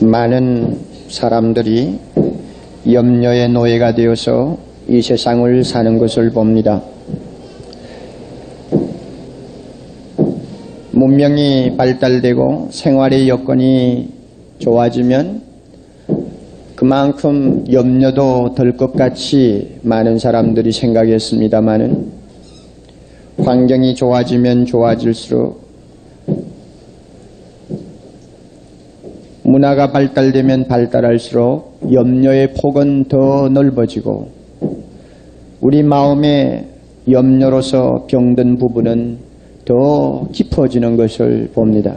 많은 사람들이 염려의 노예가 되어서 이 세상을 사는 것을 봅니다. 문명이 발달되고 생활의 여건이 좋아지면 그만큼 염려도 덜 것 같이 많은 사람들이 생각했습니다마는 환경이 좋아지면 좋아질수록 문화가 발달되면 발달할수록 염려의 폭은 더 넓어지고 우리 마음의 염려로서 병든 부분은 더 깊어지는 것을 봅니다.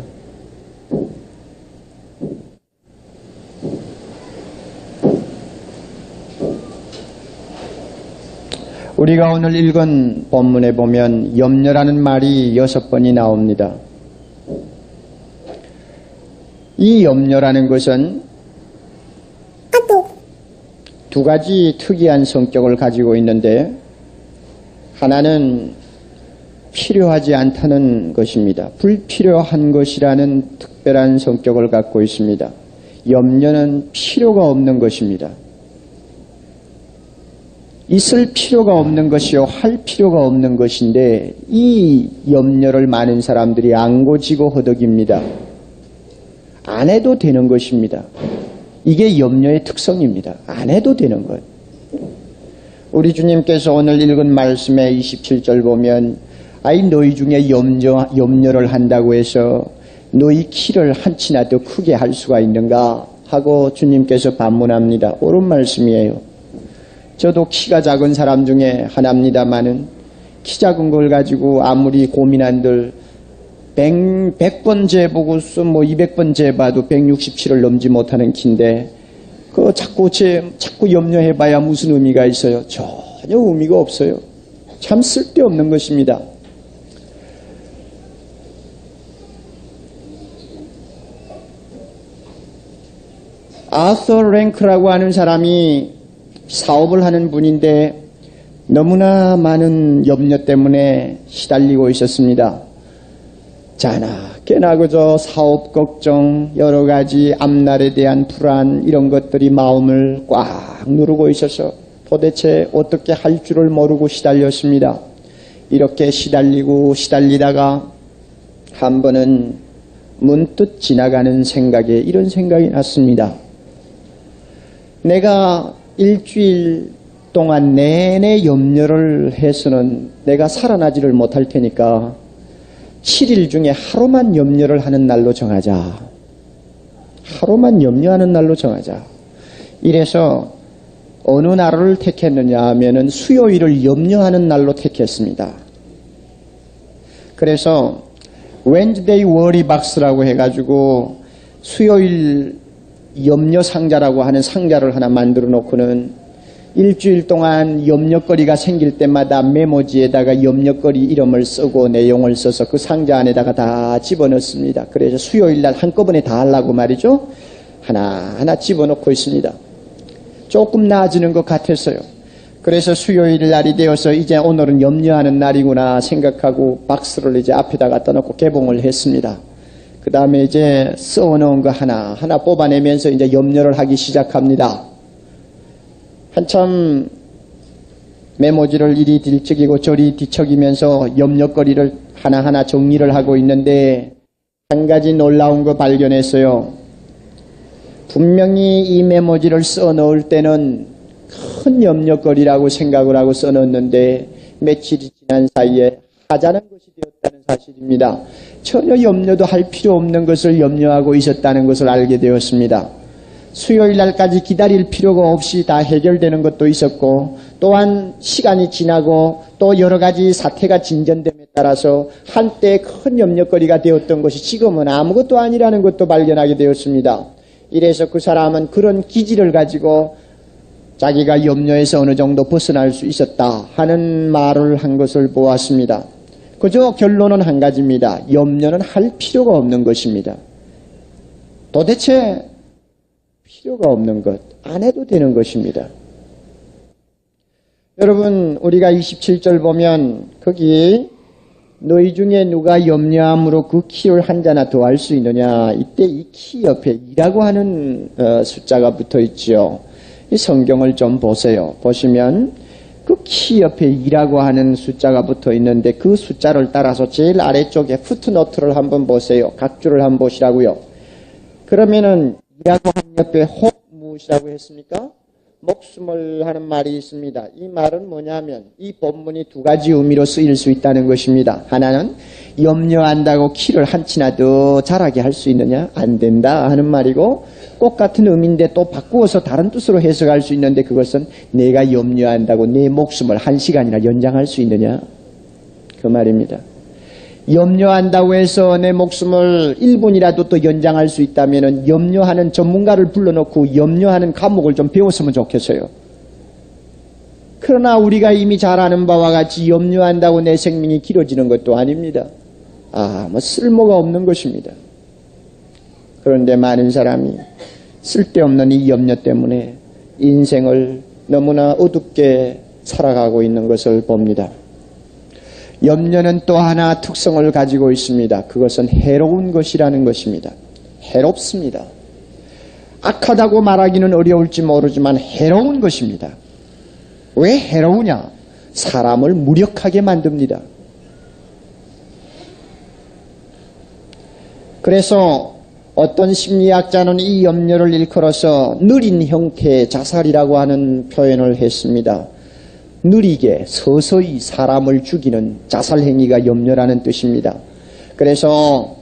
우리가 오늘 읽은 본문에 보면 염려라는 말이 6번이 나옵니다. 이 염려라는 것은 두 가지 특이한 성격을 가지고 있는데 하나는 필요하지 않다는 것입니다. 불필요한 것이라는 특별한 성격을 갖고 있습니다. 염려는 필요가 없는 것입니다. 있을 필요가 없는 것이요 할 필요가 없는 것인데 이 염려를 많은 사람들이 안고지고 허덕입니다. 안 해도 되는 것입니다. 이게 염려의 특성입니다. 안 해도 되는 것. 우리 주님께서 오늘 읽은 말씀의 27절 보면 너희 중에 염려를 한다고 해서 너희 키를 한치나 더 크게 할 수가 있는가 하고 주님께서 반문합니다. 옳은 말씀이에요. 저도 키가 작은 사람 중에 하나입니다마는 키 작은 걸 가지고 아무리 고민한들 100번 재보고서 200번 재봐도 167을 넘지 못하는 키인데 자꾸 염려해봐야 무슨 의미가 있어요? 전혀 의미가 없어요. 참 쓸데없는 것입니다. 아서 랭크라고 하는 사람이 사업을 하는 분인데 너무나 많은 염려 때문에 시달리고 있었습니다. 자나 깨나 그저 사업 걱정, 여러 가지 앞날에 대한 불안 이런 것들이 마음을 꽉 누르고 있어서 도대체 어떻게 할 줄을 모르고 시달렸습니다. 이렇게 시달리다가 한 번은 문득 지나가는 생각에 이런 생각이 났습니다. 내가 일주일 동안 내내 염려를 해서는 내가 살아나지를 못할 테니까 7일 중에 하루만 염려를 하는 날로 정하자. 하루만 염려하는 날로 정하자. 이래서 어느 날을 택했느냐 하면은 수요일을 염려하는 날로 택했습니다. 그래서 Wednesday Worry Box라고 해가지고 수요일 염려 상자라고 하는 상자를 하나 만들어 놓고는 일주일 동안 염려거리가 생길 때마다 메모지에다가 염려거리 이름을 쓰고 내용을 써서 그 상자 안에다가 다 집어넣습니다. 그래서 수요일날 한꺼번에 다 하려고 말이죠. 하나하나 집어넣고 있습니다. 조금 나아지는 것 같았어요. 그래서 수요일 날이 되어서 이제 오늘은 염려하는 날이구나 생각하고 박스를 이제 앞에다가 떠놓고 개봉을 했습니다. 그 다음에 이제 써놓은 거 하나하나 뽑아내면서 이제 염려를 하기 시작합니다. 한참 메모지를 이리 뒤척이고 저리 뒤척이면서 염려거리를 하나하나 정리를 하고 있는데 한 가지 놀라운 거 발견했어요. 분명히 이 메모지를 써놓을 때는 큰 염려거리라고 생각을 하고 써놓았는데 며칠이 지난 사이에 하자는 것이 되었다는 사실입니다. 전혀 염려도 할 필요 없는 것을 염려하고 있었다는 것을 알게 되었습니다. 수요일 날까지 기다릴 필요가 없이 다 해결되는 것도 있었고 또한 시간이 지나고 또 여러 가지 사태가 진전됨에 따라서 한때 큰 염려거리가 되었던 것이 지금은 아무것도 아니라는 것도 발견하게 되었습니다. 이래서 그 사람은 그런 기질을 가지고 자기가 염려에서 어느 정도 벗어날 수 있었다 하는 말을 한 것을 보았습니다. 그저 결론은 한 가지입니다. 염려는 할 필요가 없는 것입니다. 도대체 필요가 없는 것, 안 해도 되는 것입니다. 여러분, 우리가 27절 보면 거기 너희 중에 누가 염려함으로 그 키를 한 자나 더할 수 있느냐? 이때 이 키 옆에 2라고 하는 숫자가 붙어 있죠. 이 성경을 좀 보세요. 보시면 그 키 옆에 2라고 하는 숫자가 붙어 있는데 그 숫자를 따라서 제일 아래쪽에 푸트노트를 한번 보세요. 각주를 한번 보시라고요. 그러면은 2라고 하는 옆에 혹 무엇이라고 했습니까? 목숨을 하는 말이 있습니다. 이 말은 뭐냐면 이 본문이 두 가지 의미로 쓰일 수 있다는 것입니다. 하나는 염려한다고 키를 한치나 더 자라게 할 수 있느냐? 안 된다 하는 말이고, 꼭 같은 의미인데 또 바꾸어서 다른 뜻으로 해석할 수 있는데, 그것은 내가 염려한다고 내 목숨을 1시간이나 연장할 수 있느냐? 그 말입니다. 염려한다고 해서 내 목숨을 1분이라도 또 연장할 수 있다면 염려하는 전문가를 불러놓고 염려하는 과목을 좀 배웠으면 좋겠어요. 그러나 우리가 이미 잘 아는 바와 같이 염려한다고 내 생명이 길어지는 것도 아닙니다. 쓸모가 없는 것입니다. 그런데 많은 사람이 쓸데없는 이 염려 때문에 인생을 너무나 어둡게 살아가고 있는 것을 봅니다. 염려는 또 하나 특성을 가지고 있습니다. 그것은 해로운 것이라는 것입니다. 해롭습니다. 악하다고 말하기는 어려울지 모르지만 해로운 것입니다. 왜 해로우냐? 사람을 무력하게 만듭니다. 그래서 어떤 심리학자는 이 염려를 일컬어서 느린 형태의 자살이라고 하는 표현을 했습니다. 느리게 서서히 사람을 죽이는 자살 행위가 염려라는 뜻입니다. 그래서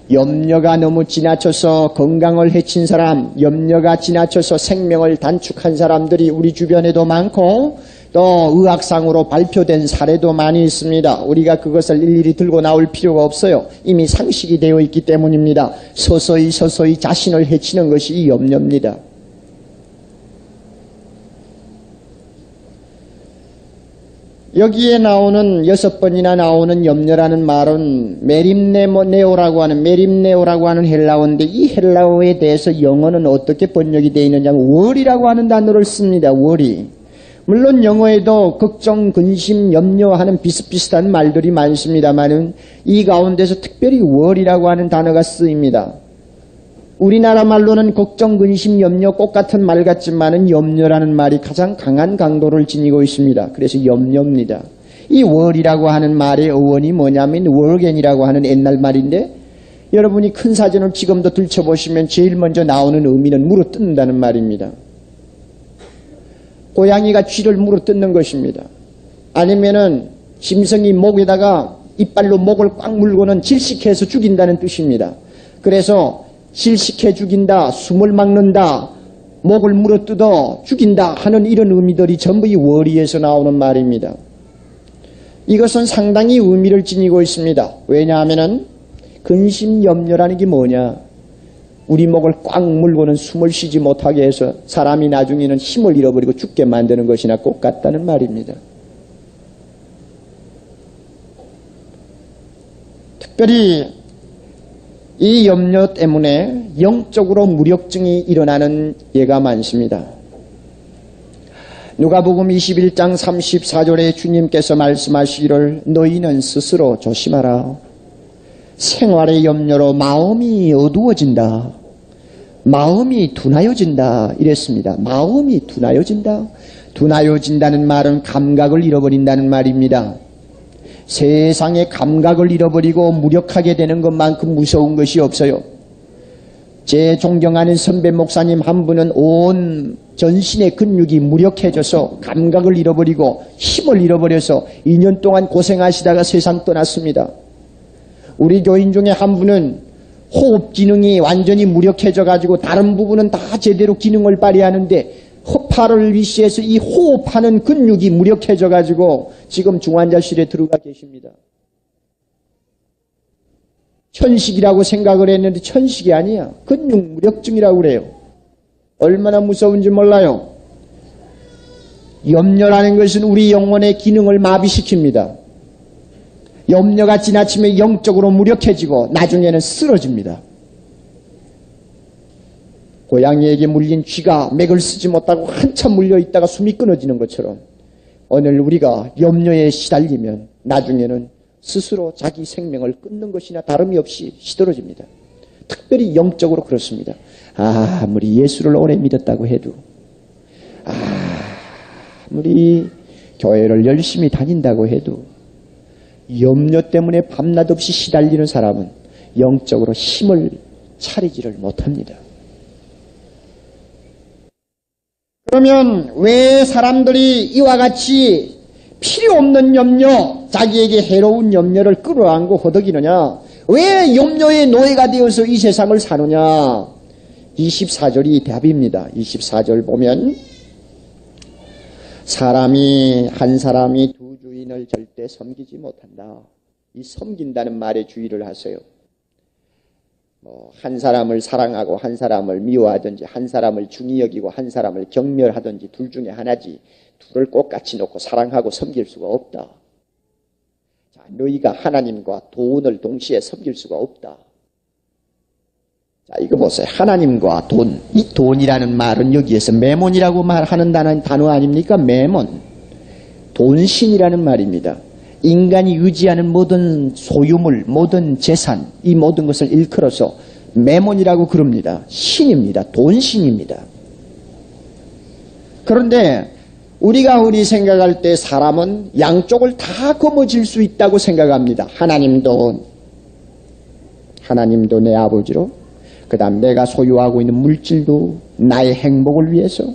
염려가 너무 지나쳐서 건강을 해친 사람, 염려가 지나쳐서 생명을 단축한 사람들이 우리 주변에도 많고 또 의학상으로 발표된 사례도 많이 있습니다. 우리가 그것을 일일이 들고 나올 필요가 없어요. 이미 상식이 되어 있기 때문입니다. 서서히 자신을 해치는 것이 이 염려입니다. 여기에 나오는 6번이나 나오는 염려라는 말은 메림네오라고 하는 헬라어인데, 이 헬라어에 대해서 영어는 어떻게 번역이 되어 있느냐 하면 worry라고 하는 단어를 씁니다. worry. 물론 영어에도 걱정, 근심, 염려하는 비슷비슷한 말들이 많습니다만은 이 가운데서 특별히 worry라고 하는 단어가 쓰입니다. 우리나라 말로는 걱정, 근심, 염려 꼭 같은 말 같지만은 염려라는 말이 가장 강한 강도를 지니고 있습니다. 그래서 염려입니다. 이 worry라고 하는 말의 어원이 뭐냐면 worgen이라고 하는 옛날 말인데, 여러분이 큰 사전을 지금도 들춰보시면 제일 먼저 나오는 의미는 물어뜯는다는 말입니다. 고양이가 쥐를 물어뜯는 것입니다. 아니면은 짐승이 목에다가 이빨로 목을 꽉 물고는 질식해서 죽인다는 뜻입니다. 그래서 질식해 죽인다, 숨을 막는다, 목을 물어뜯어 죽인다 하는 이런 의미들이 전부 이 worry에서 나오는 말입니다. 이것은 상당히 의미를 지니고 있습니다. 왜냐하면은 근심, 염려라는 게 뭐냐? 우리 목을 꽉 물고는 숨을 쉬지 못하게 해서 사람이 나중에는 힘을 잃어버리고 죽게 만드는 것이나 꼭 같다는 말입니다. 특별히 이 염려 때문에 영적으로 무력증이 일어나는 예가 많습니다. 누가복음 21장 34절에 주님께서 말씀하시기를 너희는 스스로 조심하라. 생활의 염려로 마음이 어두워진다. 마음이 둔하여진다. 이랬습니다. 마음이 둔하여진다. 둔하여진다는 말은 감각을 잃어버린다는 말입니다. 세상의 감각을 잃어버리고 무력하게 되는 것만큼 무서운 것이 없어요. 제 존경하는 선배 목사님 한 분은 온 전신의 근육이 무력해져서 감각을 잃어버리고 힘을 잃어버려서 2년 동안 고생하시다가 세상 떠났습니다. 우리 교인 중에 한 분은 호흡 기능이 완전히 무력해져 가지고 다른 부분은 다 제대로 기능을 발휘하는데 허파를 위시해서 이 호흡하는 근육이 무력해져 가지고 지금 중환자실에 들어가 계십니다. 천식이라고 생각을 했는데 천식이 아니야. 근육 무력증이라고 그래요. 얼마나 무서운지 몰라요. 염려라는 것은 우리 영혼의 기능을 마비시킵니다. 염려가 지나치면 영적으로 무력해지고 나중에는 쓰러집니다. 고양이에게 물린 쥐가 맥을 쓰지 못하고 한참 물려있다가 숨이 끊어지는 것처럼 오늘 우리가 염려에 시달리면 나중에는 스스로 자기 생명을 끊는 것이나 다름이 없이 시들어집니다. 특별히 영적으로 그렇습니다. 아무리 예수를 오래 믿었다고 해도, 아무리 교회를 열심히 다닌다고 해도 염려 때문에 밤낮 없이 시달리는 사람은 영적으로 힘을 차리지를 못합니다. 그러면 왜 사람들이 이와 같이 필요 없는 염려, 자기에게 해로운 염려를 끌어안고 허덕이느냐? 왜 염려의 노예가 되어서 이 세상을 사느냐? 24절이 답입니다. 24절 보면 한 사람이 두 주인을 절대 섬기지 못한다. 이 섬긴다는 말에 주의를 하세요. 한 사람을 사랑하고 한 사람을 미워하든지 한 사람을 중히 여기고 한 사람을 경멸하든지 둘 중에 하나지 둘을 똑같이 놓고 사랑하고 섬길 수가 없다. 자, 너희가 하나님과 돈을 동시에 섬길 수가 없다. 자, 이거 보세요. 하나님과 돈. 이 돈이라는 말은 여기에서 매몬이라고 말하는 단어 아닙니까? 매몬. 돈신이라는 말입니다. 인간이 의지하는 모든 소유물, 모든 재산, 이 모든 것을 일컬어서 매몬이라고 그럽니다. 신입니다. 돈신입니다. 그런데 우리가 생각할 때 사람은 양쪽을 다 거머쥘 수 있다고 생각합니다. 하나님도 내 아버지로, 그 다음 내가 소유하고 있는 물질도 나의 행복을 위해서,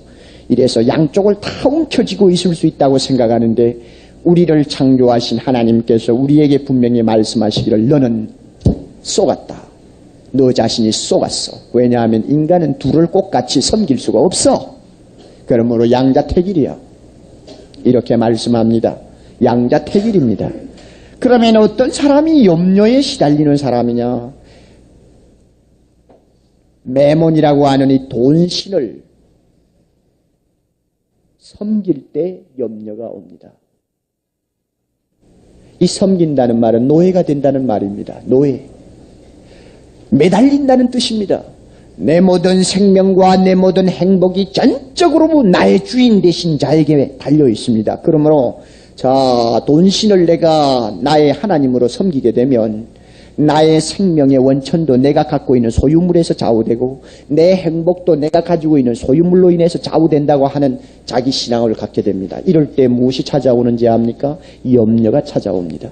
이래서 양쪽을 다 움켜쥐고 있을 수 있다고 생각하는데, 우리를 창조하신 하나님께서 우리에게 분명히 말씀하시기를 너는 쏘갔다. 너 자신이 쏘갔어. 왜냐하면 인간은 둘을 똑같이 섬길 수가 없어. 그러므로 양자택일이야. 이렇게 말씀합니다. 양자택일입니다. 그러면 어떤 사람이 염려에 시달리는 사람이냐? 매몬이라고 하는 이 돈신을 섬길 때 염려가 옵니다. 이 섬긴다는 말은 노예가 된다는 말입니다. 노예. 매달린다는 뜻입니다. 내 모든 생명과 내 모든 행복이 전적으로 나의 주인 되신 자에게 달려 있습니다. 그러므로 돈신을 내가 나의 하나님으로 섬기게 되면 나의 생명의 원천도 내가 갖고 있는 소유물에서 좌우되고 내 행복도 내가 가지고 있는 소유물로 인해서 좌우된다고 하는 자기 신앙을 갖게 됩니다. 이럴 때 무엇이 찾아오는지 압니까? 염려가 찾아옵니다.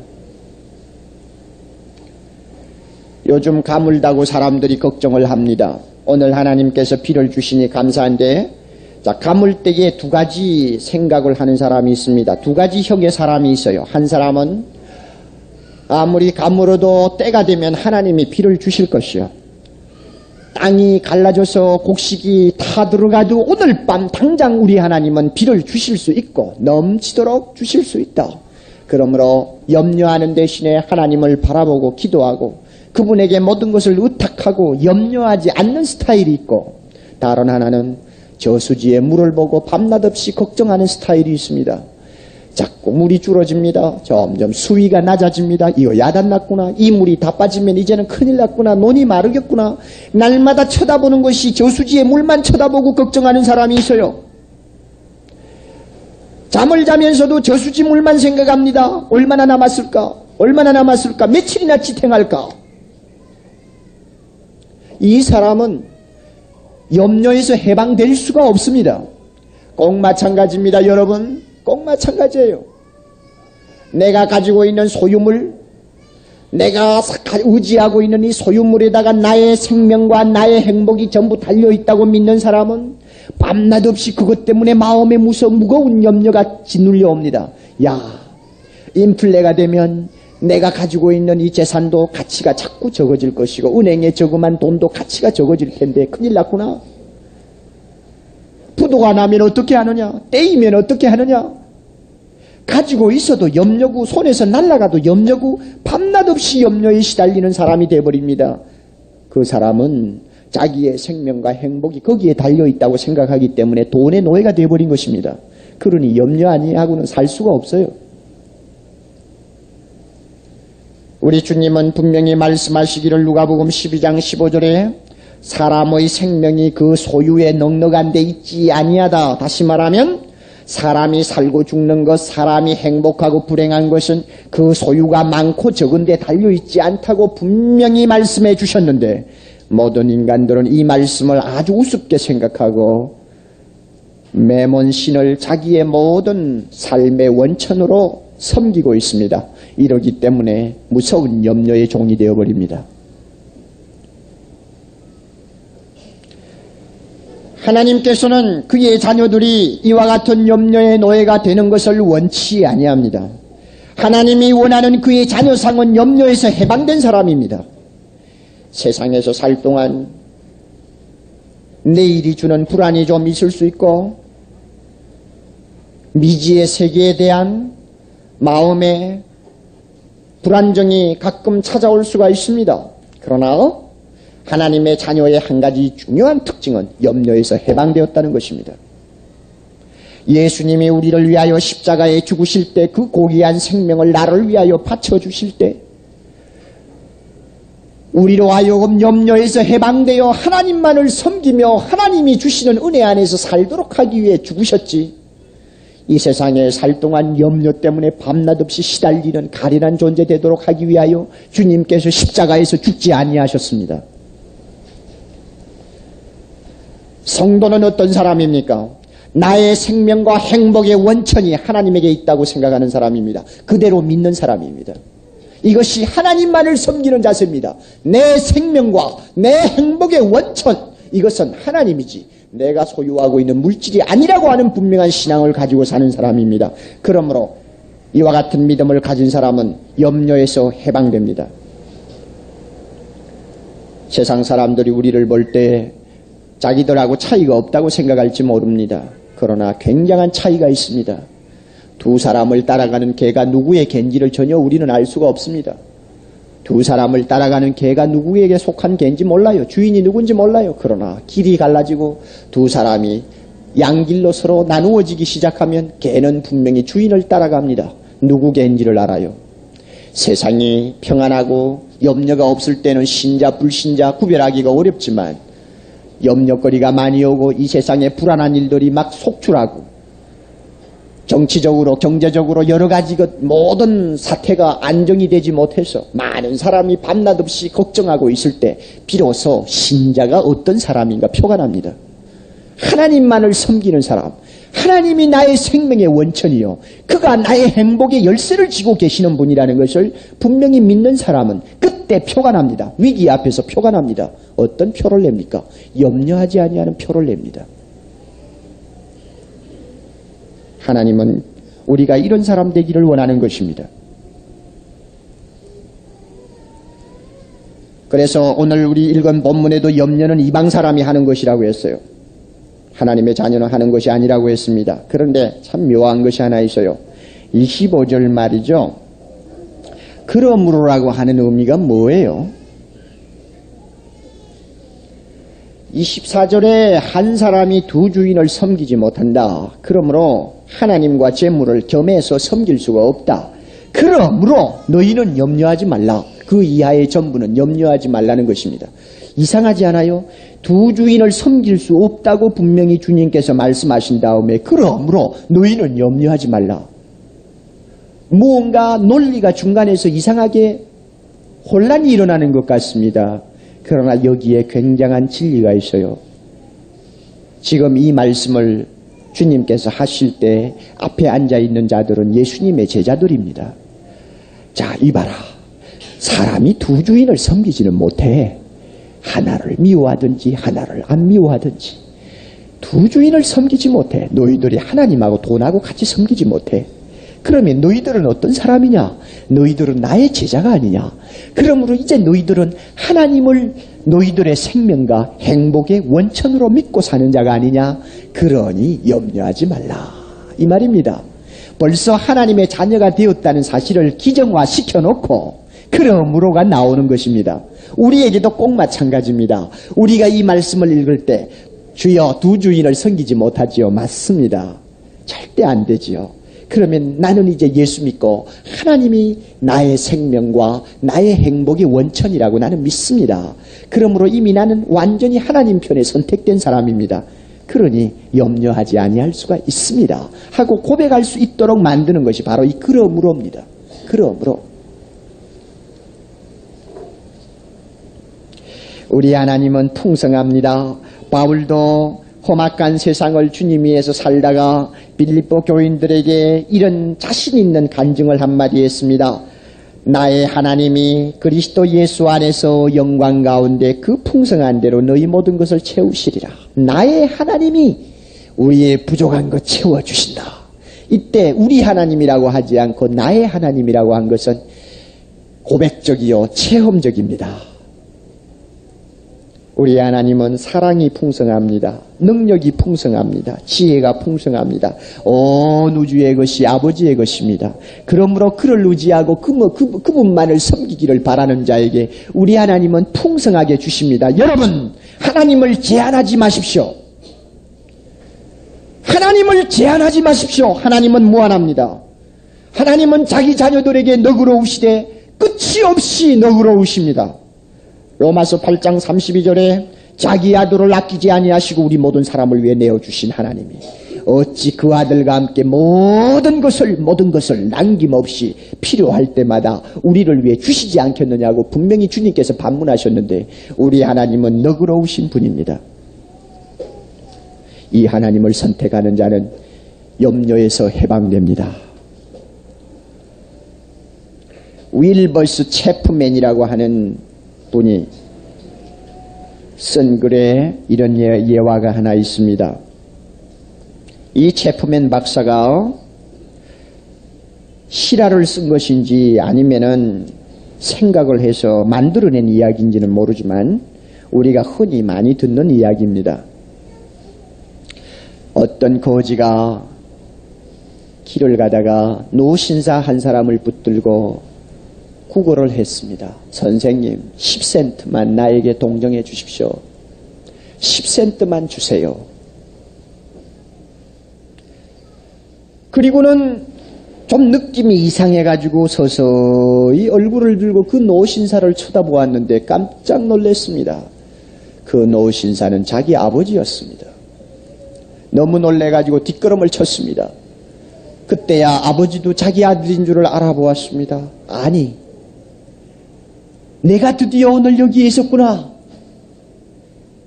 요즘 가물다고 사람들이 걱정을 합니다. 오늘 하나님께서 비를 주시니 감사한데, 가물대에 두 가지 생각을 하는 사람이 있습니다. 두 가지 형의 사람이 있어요. 한 사람은 아무리 가물어도 때가 되면 하나님이 비를 주실 것이요. 땅이 갈라져서 곡식이 다 들어가도 오늘 밤 당장 우리 하나님은 비를 주실 수 있고 넘치도록 주실 수 있다. 그러므로 염려하는 대신에 하나님을 바라보고 기도하고 그분에게 모든 것을 의탁하고 염려하지 않는 스타일이 있고, 다른 하나는 저수지에 물을 보고 밤낮 없이 걱정하는 스타일이 있습니다. 자꾸 물이 줄어집니다. 점점 수위가 낮아집니다. 이거 야단났구나. 이 물이 다 빠지면 이제는 큰일 났구나. 논이 마르겠구나. 날마다 쳐다보는 것이 저수지의 물만 쳐다보고 걱정하는 사람이 있어요. 잠을 자면서도 저수지 물만 생각합니다. 얼마나 남았을까? 얼마나 남았을까? 며칠이나 지탱할까? 이 사람은 염려에서 해방될 수가 없습니다. 꼭 마찬가지입니다. 여러분, 꼭 마찬가지예요. 내가 가지고 있는 소유물, 내가 의지하고 있는 이 소유물에다가 나의 생명과 나의 행복이 전부 달려있다고 믿는 사람은 밤낮 없이 그것 때문에 마음에 무거운 염려가 짓눌려 옵니다. 야, 인플레가 되면 내가 가지고 있는 이 재산도 가치가 자꾸 적어질 것이고 은행에 저금한 돈도 가치가 적어질 텐데 큰일 났구나. 부도가 나면 어떻게 하느냐? 떼이면 어떻게 하느냐? 가지고 있어도 염려고, 손에서 날아가도 염려고, 밤낮 없이 염려에 시달리는 사람이 되어버립니다. 그 사람은 자기의 생명과 행복이 거기에 달려있다고 생각하기 때문에 돈의 노예가 되어버린 것입니다. 그러니 염려 아니하고는 살 수가 없어요. 우리 주님은 분명히 말씀하시기를 누가복음 12장 15절에 사람의 생명이 그 소유에 넉넉한 데 있지 아니하다. 다시 말하면 사람이 살고 죽는 것, 사람이 행복하고 불행한 것은 그 소유가 많고 적은 데 달려있지 않다고 분명히 말씀해 주셨는데 모든 인간들은 이 말씀을 아주 우습게 생각하고 매몬신을 자기의 모든 삶의 원천으로 섬기고 있습니다. 이러기 때문에 무서운 염려의 종이 되어버립니다. 하나님께서는 그의 자녀들이 이와 같은 염려의 노예가 되는 것을 원치 아니합니다. 하나님이 원하는 그의 자녀상은 염려에서 해방된 사람입니다. 세상에서 살 동안 내일이 주는 불안이 좀 있을 수 있고 미지의 세계에 대한 마음의 불안정이 가끔 찾아올 수가 있습니다. 그러나 하나님의 자녀의 한 가지 중요한 특징은 염려에서 해방되었다는 것입니다. 예수님이 우리를 위하여 십자가에 죽으실 때 그 고귀한 생명을 나를 위하여 바쳐주실 때 우리로 하여금 염려에서 해방되어 하나님만을 섬기며 하나님이 주시는 은혜 안에서 살도록 하기 위해 죽으셨지, 이 세상에 살 동안 염려 때문에 밤낮 없이 시달리는 가련한 존재 되도록 하기 위하여 주님께서 십자가에서 죽지 아니하셨습니다. 성도는 어떤 사람입니까? 나의 생명과 행복의 원천이 하나님에게 있다고 생각하는 사람입니다. 그대로 믿는 사람입니다. 이것이 하나님만을 섬기는 자세입니다. 내 생명과 내 행복의 원천, 이것은 하나님이지 내가 소유하고 있는 물질이 아니라고 하는 분명한 신앙을 가지고 사는 사람입니다. 그러므로 이와 같은 믿음을 가진 사람은 염려에서 해방됩니다. 세상 사람들이 우리를 볼 때 자기들하고 차이가 없다고 생각할지 모릅니다. 그러나 굉장한 차이가 있습니다. 두 사람을 따라가는 개가 누구의 개인지를 전혀 우리는 알 수가 없습니다. 두 사람을 따라가는 개가 누구에게 속한 개인지 몰라요. 주인이 누군지 몰라요. 그러나 길이 갈라지고 두 사람이 양길로 서로 나누어지기 시작하면 개는 분명히 주인을 따라갑니다. 누구 개인지를 알아요. 세상이 평안하고 염려가 없을 때는 신자 불신자 구별하기가 어렵지만 염려거리가 많이 오고 이 세상에 불안한 일들이 막 속출하고 정치적으로 경제적으로 여러 가지 모든 사태가 안정이 되지 못해서 많은 사람이 밤낮 없이 걱정하고 있을 때 비로소 신자가 어떤 사람인가 표가 납니다. 하나님만을 섬기는 사람, 하나님이 나의 생명의 원천이요 그가 나의 행복의 열쇠를 쥐고 계시는 분이라는 것을 분명히 믿는 사람은 그때 표가 납니다. 위기 앞에서 표가 납니다. 어떤 표를 냅니까? 염려하지 아니하는 표를 냅니다. 하나님은 우리가 이런 사람 되기를 원하는 것입니다. 그래서 오늘 우리 읽은 본문에도 염려는 이방 사람이 하는 것이라고 했어요. 하나님의 자녀는 하는 것이 아니라고 했습니다. 그런데 참 묘한 것이 하나 있어요. 25절 말이죠. 그러므로라고 하는 의미가 뭐예요? 24절에 한 사람이 두 주인을 섬기지 못한다. 그러므로 하나님과 재물을 겸해서 섬길 수가 없다. 그러므로 너희는 염려하지 말라. 그 이하의 전부는 염려하지 말라는 것입니다. 이상하지 않아요? 두 주인을 섬길 수 없다고 분명히 주님께서 말씀하신 다음에 그러므로 너희는 염려하지 말라. 무언가 논리가 중간에서 이상하게 혼란이 일어나는 것 같습니다. 그러나 여기에 굉장한 진리가 있어요. 지금 이 말씀을 주님께서 하실 때 앞에 앉아있는 자들은 예수님의 제자들입니다. 자, 이봐라. 사람이 두 주인을 섬기지는 못해. 하나를 미워하든지 하나를 안 미워하든지 두 주인을 섬기지 못해. 너희들이 하나님하고 돈하고 같이 섬기지 못해. 그러면 너희들은 어떤 사람이냐? 너희들은 나의 제자가 아니냐? 그러므로 이제 너희들은 하나님을 너희들의 생명과 행복의 원천으로 믿고 사는 자가 아니냐? 그러니 염려하지 말라. 이 말입니다. 벌써 하나님의 자녀가 되었다는 사실을 기정화시켜놓고 그러므로가 나오는 것입니다. 우리에게도 꼭 마찬가지입니다. 우리가 이 말씀을 읽을 때 주여 두 주인을 섬기지 못하지요. 맞습니다. 절대 안 되지요. 그러면 나는 이제 예수 믿고 하나님이 나의 생명과 나의 행복의 원천이라고 나는 믿습니다. 그러므로 이미 나는 완전히 하나님 편에 선택된 사람입니다. 그러니 염려하지 아니할 수가 있습니다 하고 고백할 수 있도록 만드는 것이 바로 이 그러므로입니다. 그러므로 우리 하나님은 풍성합니다. 바울도 험악한 세상을 주님 위해서 살다가 빌립보 교인들에게 이런 자신 있는 간증을 한마디 했습니다. 나의 하나님이 그리스도 예수 안에서 영광 가운데 그 풍성한 대로 너희 모든 것을 채우시리라. 나의 하나님이 우리의 부족한 것 채워주신다. 이때 우리 하나님이라고 하지 않고 나의 하나님이라고 한 것은 고백적이요 체험적입니다. 우리 하나님은 사랑이 풍성합니다. 능력이 풍성합니다. 지혜가 풍성합니다. 온 우주의 것이 아버지의 것입니다. 그러므로 그를 의지하고 그분만을 섬기기를 바라는 자에게 우리 하나님은 풍성하게 주십니다. 여러분, 하나님을 제한하지 마십시오. 하나님을 제한하지 마십시오. 하나님은 무한합니다. 하나님은 자기 자녀들에게 너그러우시되 끝이 없이 너그러우십니다. 로마서 8장 32절에 자기 아들을 아끼지 아니하시고 우리 모든 사람을 위해 내어주신 하나님이 어찌 그 아들과 함께 모든 것을 남김없이 필요할 때마다 우리를 위해 주시지 않겠느냐고 분명히 주님께서 반문하셨는데 우리 하나님은 너그러우신 분입니다. 이 하나님을 선택하는 자는 염려에서 해방됩니다. 윌버스 체프맨이라고 하는 분이 쓴 글에 이런 예화가 하나 있습니다. 이 체프맨 박사가 실화를 쓴 것인지 아니면은 생각을 해서 만들어낸 이야기인지는 모르지만 우리가 흔히 많이 듣는 이야기입니다. 어떤 거지가 길을 가다가 노신사 한 사람을 붙들고 구걸을 했습니다. 선생님, 10센트만 나에게 동정해 주십시오. 10센트만 주세요. 그리고는 좀 느낌이 이상해가지고 서서히 얼굴을 들고 그 노신사를 쳐다보았는데 깜짝 놀랐습니다. 그 노신사는 자기 아버지였습니다. 너무 놀래가지고 뒷걸음을 쳤습니다. 그때야 아버지도 자기 아들인 줄을 알아보았습니다. 아니, 내가 드디어 오늘 여기에 있었구나.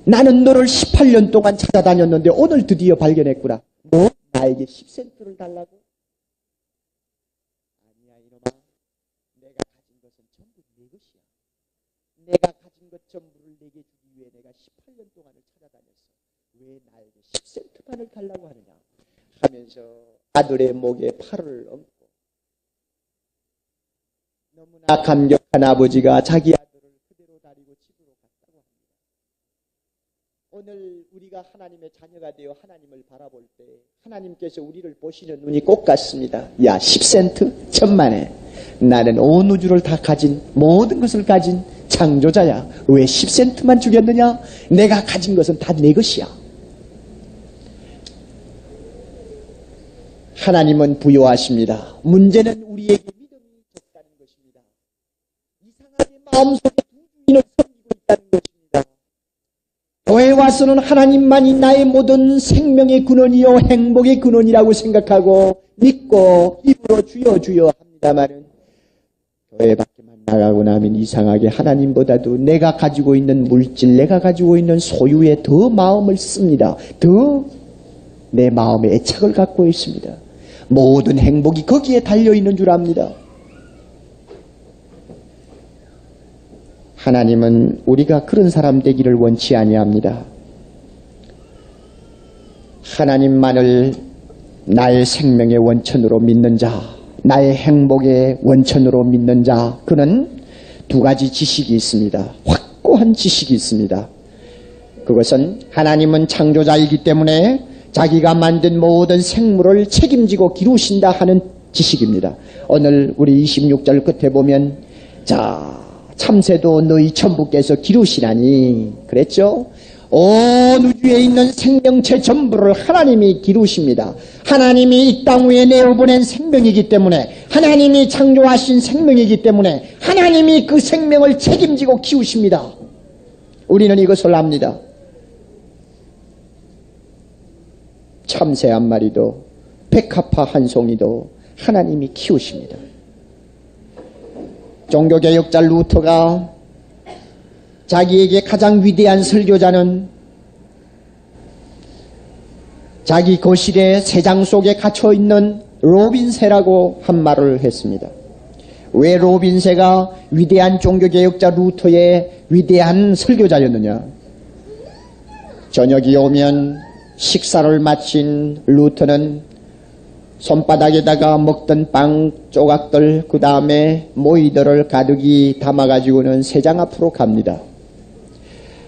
나는 너를 18년 동안 찾아다녔는데 오늘 드디어 발견했구나. 너 나에게 10센트를 달라고? 아니야 이놈아. 내가 가진 것은 전부 내 것이야. 내가 가진 것 전부를 내게 주기 위해 내가 18년 동안을 찾아다녔어. 왜 나에게 10센트만을 달라고 하느냐 하면서 아들의 목에 팔을 얹고 너무나 감격한 아버지가 자기 아들을 그대로 데리고 집으로 갔다고 합니다. 오늘 우리가 하나님의 자녀가 되어 하나님을 바라볼 때 하나님께서 우리를 보시는 눈이 꼭 같습니다. 야, 10센트? 천만에. 나는 온 우주를 다 가진, 모든 것을 가진 창조자야. 왜 10센트만 주겠느냐? 내가 가진 것은 다 내 것이야. 하나님은 부여하십니다. 문제는 우리에게 마음속에 두 주인을 섬기고 있다는 것입니다. 교회에 와서는 하나님만이 나의 모든 생명의 근원이요 행복의 근원이라고 생각하고 믿고 입으로 주여 주여 합니다마는 교회 밖에만 나가고 나면 이상하게 하나님보다도 내가 가지고 있는 물질, 내가 가지고 있는 소유에 더 마음을 씁니다. 더 내 마음에 애착을 갖고 있습니다. 모든 행복이 거기에 달려있는 줄 압니다. 하나님은 우리가 그런 사람 되기를 원치 아니합니다. 하나님만을 나의 생명의 원천으로 믿는 자, 나의 행복의 원천으로 믿는 자, 그는 두 가지 지식이 있습니다. 확고한 지식이 있습니다. 그것은 하나님은 창조자이기 때문에 자기가 만든 모든 생물을 책임지고 기르신다 하는 지식입니다. 오늘 우리 26절 끝에 보면 자, 참새도 너희 천부께서 기르시나니 그랬죠? 온 우주에 있는 생명체 전부를 하나님이 기르십니다. 하나님이 이 땅 위에 내어보낸 생명이기 때문에, 하나님이 창조하신 생명이기 때문에 하나님이 그 생명을 책임지고 키우십니다. 우리는 이것을 압니다. 참새 한 마리도 백합화 한 송이도 하나님이 키우십니다. 종교개혁자 루터가 자기에게 가장 위대한 설교자는 자기 거실의 새장 속에 갇혀있는 로빈세라고 한 말을 했습니다. 왜 로빈세가 위대한 종교개혁자 루터의 위대한 설교자였느냐? 저녁이 오면 식사를 마친 루터는 손바닥에다가 먹던 빵 조각들 그 다음에 모이들을 가득히 담아가지고는 새장 앞으로 갑니다.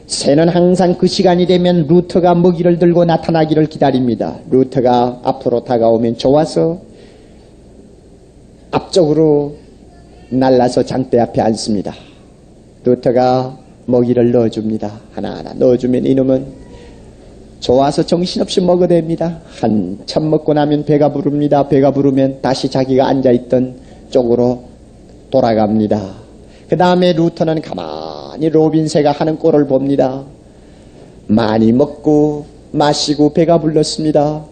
새는 항상 그 시간이 되면 루터가 먹이를 들고 나타나기를 기다립니다. 루터가 앞으로 다가오면 좋아서 앞쪽으로 날라서 장대 앞에 앉습니다. 루터가 먹이를 넣어줍니다. 하나하나 넣어주면 이놈은 좋아서 정신없이 먹어댑니다. 한참 먹고 나면 배가 부릅니다. 배가 부르면 다시 자기가 앉아있던 쪽으로 돌아갑니다. 그 다음에 루터는 가만히 로빈새가 하는 꼴을 봅니다. 많이 먹고 마시고 배가 불렀습니다.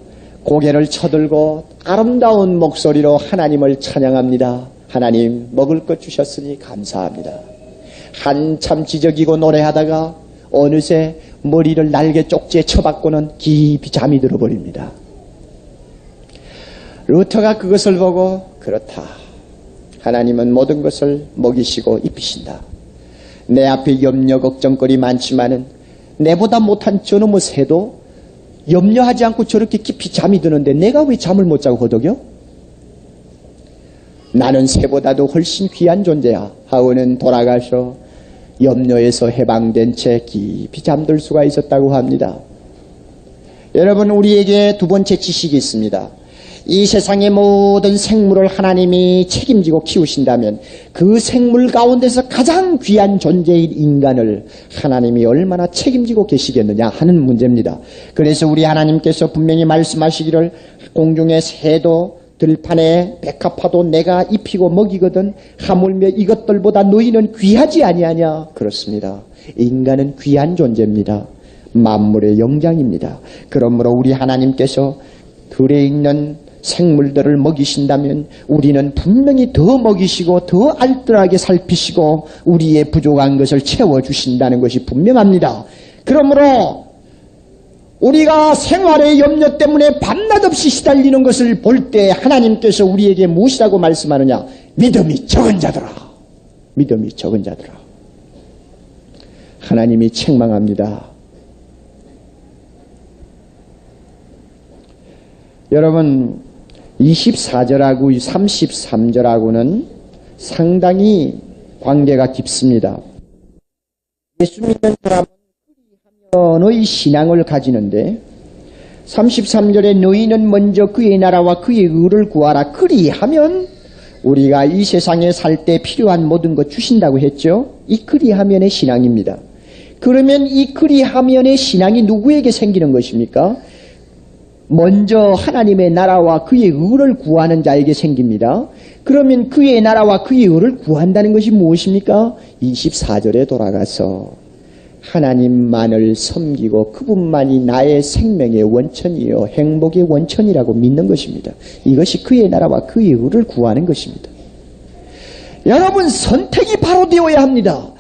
고개를 쳐들고 아름다운 목소리로 하나님을 찬양합니다. 하나님, 먹을 것 주셨으니 감사합니다. 한참 지저귀고 노래하다가 어느새 머리를 날개 쪽지에 쳐박고는 깊이 잠이 들어버립니다. 루터가 그것을 보고 그렇다. 하나님은 모든 것을 먹이시고 입히신다. 내 앞에 염려 걱정거리 많지만은 내보다 못한 저놈의 새도 염려하지 않고 저렇게 깊이 잠이 드는데 내가 왜 잠을 못 자고 허덕여? 나는 새보다도 훨씬 귀한 존재야 하고는 돌아가서 염려에서 해방된 채 깊이 잠들 수가 있었다고 합니다. 여러분, 우리에게 두 번째 지식이 있습니다. 이 세상의 모든 생물을 하나님이 책임지고 키우신다면 그 생물 가운데서 가장 귀한 존재인 인간을 하나님이 얼마나 책임지고 계시겠느냐 하는 문제입니다. 그래서 우리 하나님께서 분명히 말씀하시기를 공중의 새도 들판에 백합화도 내가 입히고 먹이거든 하물며 이것들보다 너희는 귀하지 아니하냐. 그렇습니다. 인간은 귀한 존재입니다. 만물의 영장입니다. 그러므로 우리 하나님께서 들에 있는 생물들을 먹이신다면 우리는 분명히 더 먹이시고 더 알뜰하게 살피시고 우리의 부족한 것을 채워주신다는 것이 분명합니다. 그러므로 우리가 생활의 염려 때문에 밤낮 없이 시달리는 것을 볼 때 하나님께서 우리에게 무엇이라고 말씀하느냐? 믿음이 적은 자들아. 믿음이 적은 자들아. 하나님이 책망합니다. 여러분, 24절하고 33절하고는 상당히 관계가 깊습니다. 예수 믿는 사람은 너희 신앙을 가지는데 33절에 너희는 먼저 그의 나라와 그의 의를 구하라. 그리하면 우리가 이 세상에 살 때 필요한 모든 것 주신다고 했죠. 이 그리하면의 신앙입니다. 그러면 이 그리하면의 신앙이 누구에게 생기는 것입니까? 먼저 하나님의 나라와 그의 의를 구하는 자에게 생깁니다. 그러면 그의 나라와 그의 의를 구한다는 것이 무엇입니까? 24절에 돌아가서 하나님만을 섬기고 그분만이 나의 생명의 원천이요 행복의 원천이라고 믿는 것입니다. 이것이 그의 나라와 그의 의를 구하는 것입니다. 여러분, 선택이 바로 되어야 합니다.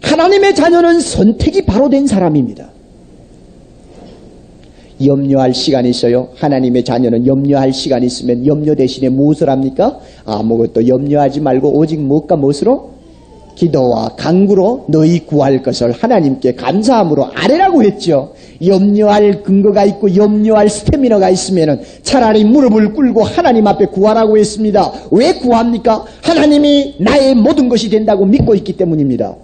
하나님의 자녀는 선택이 바로 된 사람입니다. 염려할 시간이 있어요. 하나님의 자녀는 염려할 시간이 있으면 염려 대신에 무엇을 합니까? 아무것도 염려하지 말고 오직 무엇과 무엇으로? 기도와 간구로 너희 구할 것을 하나님께 감사함으로 아뢰라고 했죠. 염려할 근거가 있고 염려할 스태미너가 있으면 차라리 무릎을 꿇고 하나님 앞에 구하라고 했습니다. 왜 구합니까? 하나님이 나의 모든 것이 된다고 믿고 있기 때문입니다.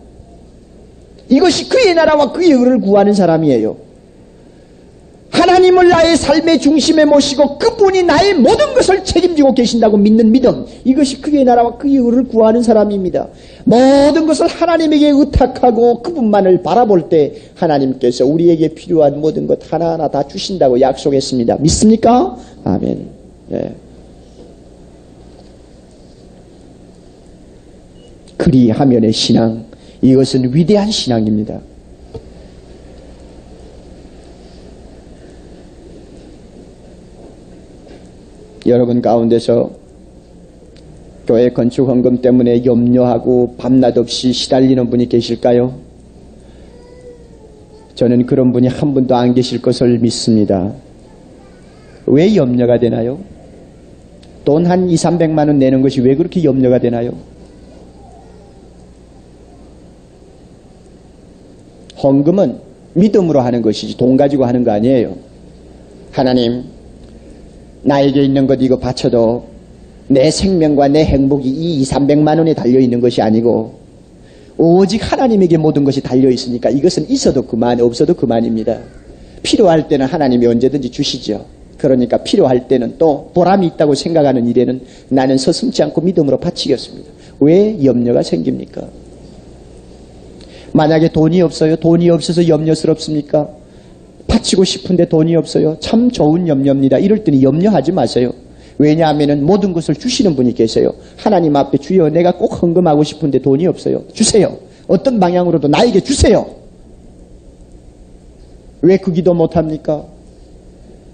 이것이 그의 나라와 그의 의를 구하는 사람이에요. 하나님을 나의 삶의 중심에 모시고 그분이 나의 모든 것을 책임지고 계신다고 믿는 믿음, 이것이 그의 나라와 그의 의를 구하는 사람입니다. 모든 것을 하나님에게 의탁하고 그분만을 바라볼 때 하나님께서 우리에게 필요한 모든 것 하나하나 다 주신다고 약속했습니다. 믿습니까? 아멘. 네. 그리하면의 신앙, 이것은 위대한 신앙입니다. 여러분 가운데서 교회 건축 헌금 때문에 염려하고 밤낮 없이 시달리는 분이 계실까요? 저는 그런 분이 한 분도 안 계실 것을 믿습니다. 왜 염려가 되나요? 돈 한 2, 300만 원 내는 것이 왜 그렇게 염려가 되나요? 헌금은 믿음으로 하는 것이지 돈 가지고 하는 거 아니에요. 하나님, 나에게 있는 것 이거 바쳐도 내 생명과 내 행복이 이 2, 300만 원에 달려있는 것이 아니고 오직 하나님에게 모든 것이 달려있으니까 이것은 있어도 그만, 없어도 그만입니다. 필요할 때는 하나님이 언제든지 주시죠. 그러니까 필요할 때는 또 보람이 있다고 생각하는 일에는 나는 서슴지 않고 믿음으로 바치겠습니다. 왜 염려가 생깁니까? 만약에 돈이 없어요? 돈이 없어서 염려스럽습니까? 바치고 싶은데 돈이 없어요? 참 좋은 염려입니다. 이럴 때는 염려하지 마세요. 왜냐하면 모든 것을 주시는 분이 계세요. 하나님 앞에 주여 내가 꼭 헌금하고 싶은데 돈이 없어요. 주세요. 어떤 방향으로도 나에게 주세요. 왜 그 기도 못합니까?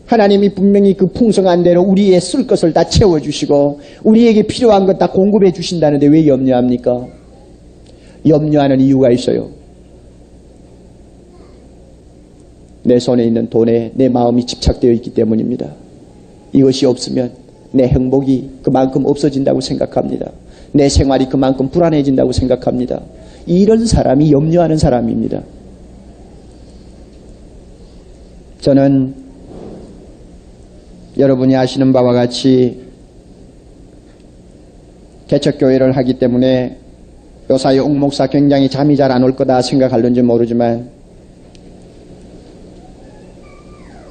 하나님이 분명히 그 풍성한 대로 우리의 쓸 것을 다 채워주시고 우리에게 필요한 것 다 공급해 주신다는데 왜 염려합니까? 염려하는 이유가 있어요. 내 손에 있는 돈에 내 마음이 집착되어 있기 때문입니다. 이것이 없으면 내 행복이 그만큼 없어진다고 생각합니다. 내 생활이 그만큼 불안해진다고 생각합니다. 이런 사람이 염려하는 사람입니다. 저는 여러분이 아시는 바와 같이 개척교회를 하기 때문에 요사이 옥 목사 굉장히 잠이 잘 안 올 거다 생각할는지 모르지만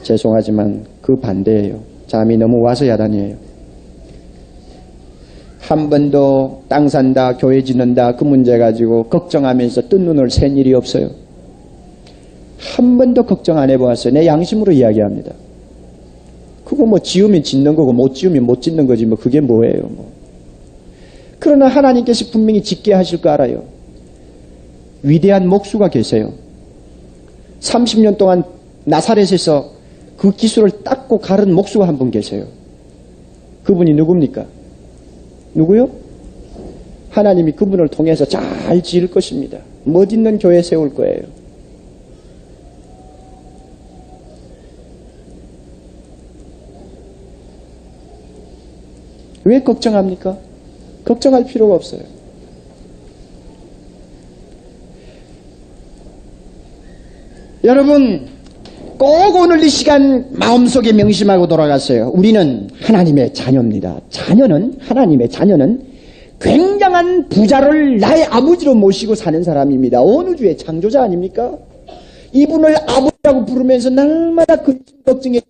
죄송하지만 그 반대예요. 잠이 너무 와서 야단이에요. 한 번도 땅 산다, 교회 짓는다 그 문제 가지고 걱정하면서 뜬 눈을 샌 일이 없어요. 한 번도 걱정 안 해보았어요. 내 양심으로 이야기합니다. 그거 뭐 지으면 짓는 거고 못 지으면 못 짓는 거지 뭐 그게 뭐예요. 뭐. 그러나 하나님께서 분명히 짓게 하실 거 알아요. 위대한 목수가 계세요. 30년 동안 나사렛에서 그 기술을 닦고 가른 목수가 한 분 계세요. 그분이 누굽니까? 누구요? 하나님이 그분을 통해서 잘 지을 것입니다. 멋있는 교회 세울 거예요. 왜 걱정합니까? 걱정할 필요가 없어요. 여러분 꼭 오늘 이 시간 마음속에 명심하고 돌아갔어요. 우리는 하나님의 자녀입니다. 하나님의 자녀는 굉장한 부자를 나의 아버지로 모시고 사는 사람입니다. 온 우주의 창조자 아닙니까? 이분을 아버지라고 부르면서 날마다 근심 걱정에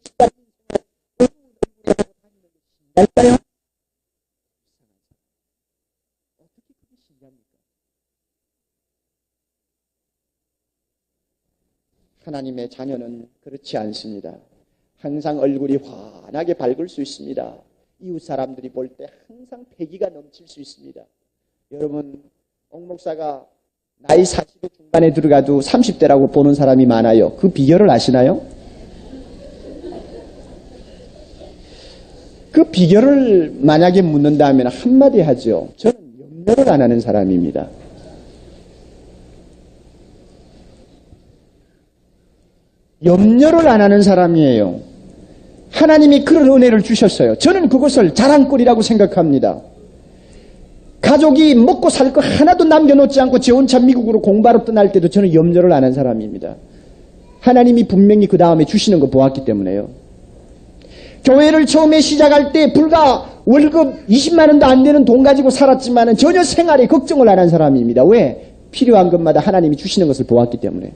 날까요? 하나님의 자녀는 그렇지 않습니다. 항상 얼굴이 환하게 밝을 수 있습니다. 이웃 사람들이 볼 때 항상 패기가 넘칠 수 있습니다. 여러분, 옥 목사가 나이 40대 중반에 들어가도 30대라고 보는 사람이 많아요. 그 비결을 아시나요? 그 비결을 만약에 묻는다면 한마디 하죠. 저는 염려를 안 하는 사람입니다. 염려를 안 하는 사람이에요. 하나님이 그런 은혜를 주셨어요. 저는 그것을 자랑거리라고 생각합니다. 가족이 먹고 살 거 하나도 남겨놓지 않고 제 혼자 미국으로 공부하러 떠날 때도 저는 염려를 안 한 사람입니다. 하나님이 분명히 그 다음에 주시는 거 보았기 때문에요. 교회를 처음에 시작할 때 불과 월급 20만 원도 안 되는 돈 가지고 살았지만 전혀 생활에 걱정을 안 한 사람입니다. 왜? 필요한 것마다 하나님이 주시는 것을 보았기 때문에.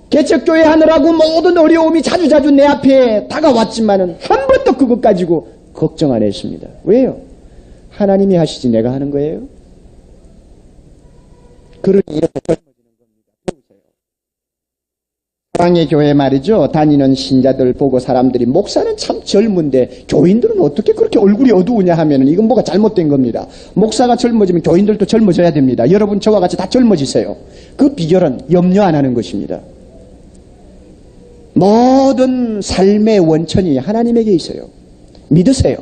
개척교회 하느라고 모든 어려움이 자주자주 내 앞에 다가왔지만은 한 번도 그것 가지고 걱정 안 했습니다. 왜요? 하나님이 하시지 내가 하는 거예요? 그러니 이렇게 젊어지는 겁니다. 보세요. 사랑의 교회 말이죠. 다니는 신자들 보고 사람들이 목사는 참 젊은데 교인들은 어떻게 그렇게 얼굴이 어두우냐 하면은 이건 뭐가 잘못된 겁니다. 목사가 젊어지면 교인들도 젊어져야 됩니다. 여러분 저와 같이 다 젊어지세요. 그 비결은 염려 안 하는 것입니다. 모든 삶의 원천이 하나님에게 있어요. 믿으세요.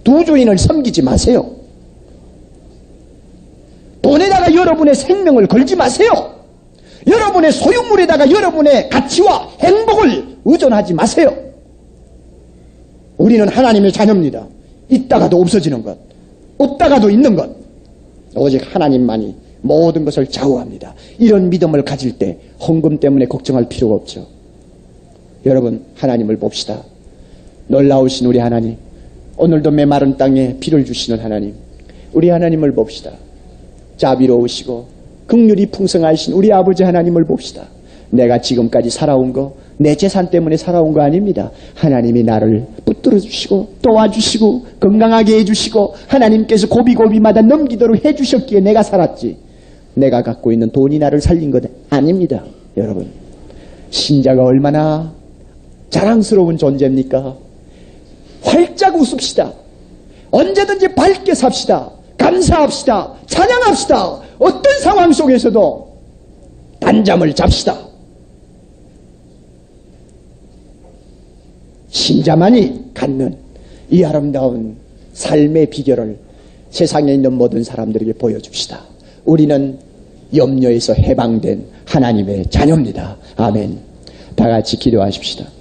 두 주인을 섬기지 마세요. 돈에다가 여러분의 생명을 걸지 마세요. 여러분의 소유물에다가 여러분의 가치와 행복을 의존하지 마세요. 우리는 하나님의 자녀입니다. 있다가도 없어지는 것, 없다가도 있는 것, 오직 하나님만이 모든 것을 좌우합니다. 이런 믿음을 가질 때 헌금 때문에 걱정할 필요가 없죠. 여러분, 하나님을 봅시다. 놀라우신 우리 하나님, 오늘도 메마른 땅에 비를 주시는 하나님, 우리 하나님을 봅시다. 자비로우시고 긍휼이 풍성하신 우리 아버지 하나님을 봅시다. 내가 지금까지 살아온 거, 내 재산 때문에 살아온 거 아닙니다. 하나님이 나를 붙들어 주시고 도와주시고 건강하게 해주시고 하나님께서 고비고비마다 넘기도록 해주셨기에 내가 살았지, 내가 갖고 있는 돈이 나를 살린 것 아닙니다. 여러분, 신자가 얼마나 자랑스러운 존재입니까? 활짝 웃읍시다. 언제든지 밝게 삽시다. 감사합시다. 찬양합시다. 어떤 상황 속에서도 단잠을 잡시다. 신자만이 갖는 이 아름다운 삶의 비결을 세상에 있는 모든 사람들에게 보여줍시다. 우리는 염려에서 해방된 하나님의 자녀입니다. 아멘. 다 같이 기도하십시다.